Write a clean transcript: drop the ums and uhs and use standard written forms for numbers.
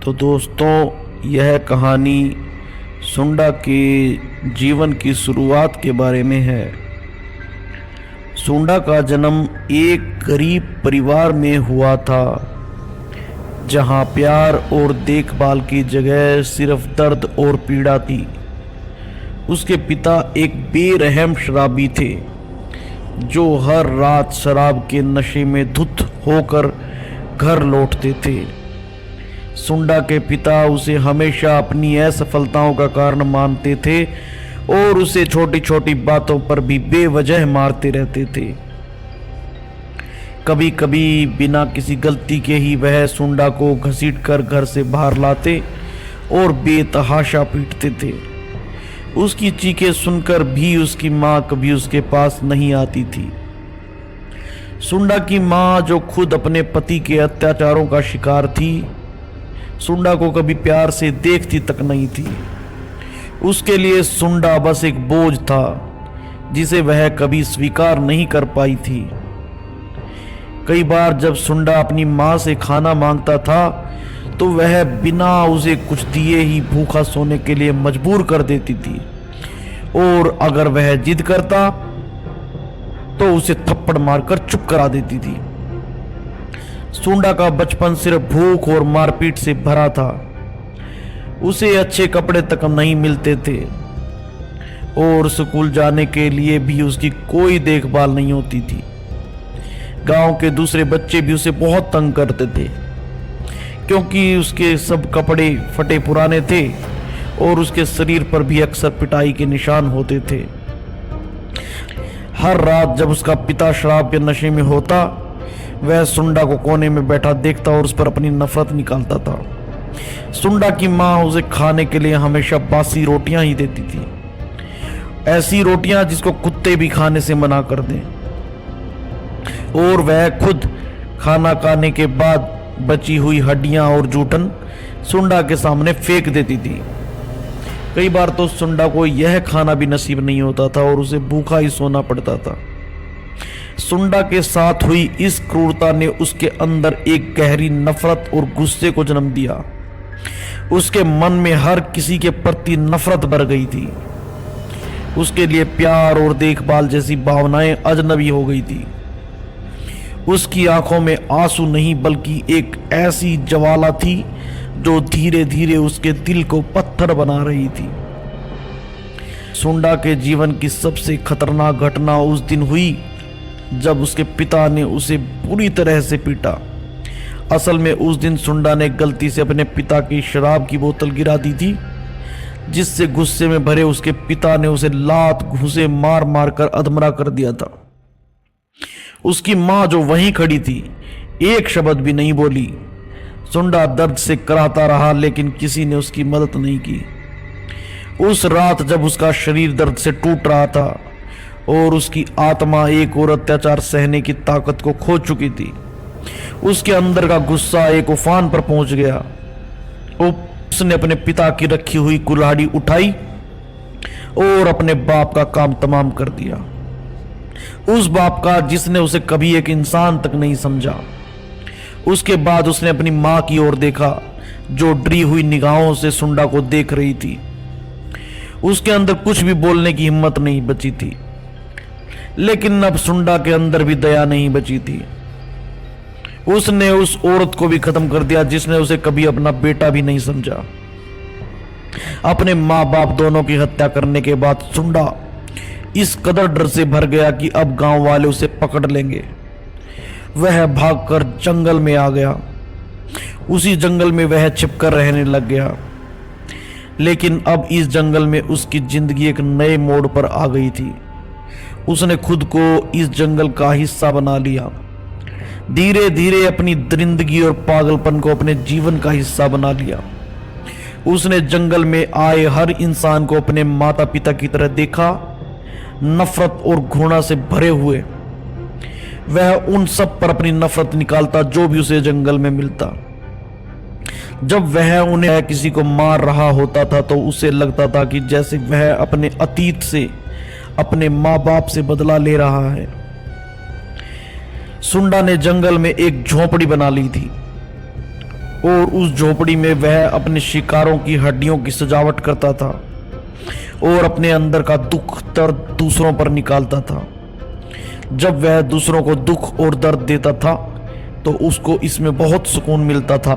तो दोस्तों, यह कहानी सुंडा के जीवन की शुरुआत के बारे में है। सुंडा का जन्म एक गरीब परिवार में हुआ था, जहां प्यार और देखभाल की जगह सिर्फ दर्द और पीड़ा थी। उसके पिता एक बेरहम शराबी थे, जो हर रात शराब के नशे में धुत होकर घर लौटते थे। सुंडा के पिता उसे हमेशा अपनी असफलताओं का कारण मानते थे और उसे छोटी छोटी बातों पर भी बेवजह मारते रहते थे। कभी कभी बिना किसी गलती के ही वह सुंडा को घसीटकर घर से बाहर लाते और बेतहाशा पीटते थे। उसकी चीखें सुनकर भी उसकी माँ कभी उसके पास नहीं आती थी। सुंडा की माँ, जो खुद अपने पति के अत्याचारों का शिकार थी, सुंडा को कभी प्यार से देखती तक नहीं थी। उसके लिए सुंडा बस एक बोझ था, जिसे वह कभी स्वीकार नहीं कर पाई थी। कई बार जब सुंडा अपनी माँ से खाना मांगता था, तो वह बिना उसे कुछ दिए ही भूखा सोने के लिए मजबूर कर देती थी, और अगर वह जिद करता तो उसे थप्पड़ मारकर चुप करा देती थी। सुंडा का बचपन सिर्फ भूख और मारपीट से भरा था। उसे अच्छे कपड़े तक नहीं मिलते थे और स्कूल जाने के लिए भी उसकी कोई देखभाल नहीं होती थी। गांव के दूसरे बच्चे भी उसे बहुत तंग करते थे, क्योंकि उसके सब कपड़े फटे पुराने थे और उसके शरीर पर भी अक्सर पिटाई के निशान होते थे। हर रात जब उसका पिता शराब के नशे में होता, वह सुंडा को कोने में बैठा देखता और उस पर अपनी नफरत निकालता था। सुंडा की माँ उसे खाने के लिए हमेशा बासी रोटियां ही देती थी, ऐसी रोटियां जिसको कुत्ते भी खाने से मना कर दें, और वह खुद खाना खाने के बाद बची हुई हड्डियां और जूठन सुंडा के सामने फेंक देती थी। कई बार तो सुंडा को यह खाना भी नसीब नहीं होता था और उसे भूखा ही सोना पड़ता था। सुंडा के साथ हुई इस क्रूरता ने उसके अंदर एक गहरी नफरत और गुस्से को जन्म दिया। उसके मन में हर किसी के प्रति नफरत भर गई थी। उसके लिए प्यार और देखभाल जैसी भावनाएं अजनबी हो गई थी। उसकी आंखों में आंसू नहीं, बल्कि एक ऐसी ज्वाला थी जो धीरे धीरे उसके दिल को पत्थर बना रही थी। सुंडा के जीवन की सबसे खतरनाक घटना उस दिन हुई जब उसके पिता ने उसे बुरी तरह से पीटा। असल में उस दिन सुंडा ने गलती से अपने पिता की शराब की बोतल गिरा दी थी, जिससे गुस्से में भरे उसके पिता ने उसे लात घूंसे मार मार कर अधमरा कर दिया था। उसकी माँ, जो वहीं खड़ी थी, एक शब्द भी नहीं बोली। सुंडा दर्द से कराहता रहा, लेकिन किसी ने उसकी मदद नहीं की। उस रात जब उसका शरीर दर्द से टूट रहा था और उसकी आत्मा एक और अत्याचार सहने की ताकत को खो चुकी थी, उसके अंदर का गुस्सा एक उफान पर पहुंच गया। उसने अपने पिता की रखी हुई कुल्हाड़ी उठाई और अपने बाप का काम तमाम कर दिया। उस बाप का जिसने उसे कभी एक इंसान तक नहीं समझा। उसके बाद उसने अपनी मां की ओर देखा, जो डरी हुई निगाहों से सुंडा को देख रही थी। उसके अंदर कुछ भी बोलने की हिम्मत नहीं बची थी, लेकिन अब सुंडा के अंदर भी दया नहीं बची थी। उसने उस औरत को भी खत्म कर दिया जिसने उसे कभी अपना बेटा भी नहीं समझा। अपने माँ बाप दोनों की हत्या करने के बाद सुंडा इस कदर डर से भर गया कि अब गांव वाले उसे पकड़ लेंगे। वह भागकर जंगल में आ गया। उसी जंगल में वह छिपकर रहने लग गया। लेकिन अब इस जंगल में उसकी जिंदगी एक नए मोड़ पर आ गई थी। उसने खुद को इस जंगल का हिस्सा बना लिया। धीरे धीरे अपनी दरिंदगी और पागलपन को अपने जीवन का हिस्सा बना लिया। उसने जंगल में आए हर इंसान को अपने माता पिता की तरह देखा, नफरत और घृणा से भरे हुए। वह उन सब पर अपनी नफरत निकालता जो भी उसे जंगल में मिलता। जब वह उन्हें किसी को मार रहा होता था तो उसे लगता था कि जैसे वह अपने अतीत से, अपने माँ बाप से बदला ले रहा है। सुंडा ने जंगल में एक झोपड़ी बना ली थी। और उस झोपड़ी में वह अपने शिकारों की हड्डियों की सजावट करता था और अपने अंदर का दुख दर्द दूसरों पर निकालता था। जब वह दूसरों को दुख और दर्द देता था तो उसको इसमें बहुत सुकून मिलता था।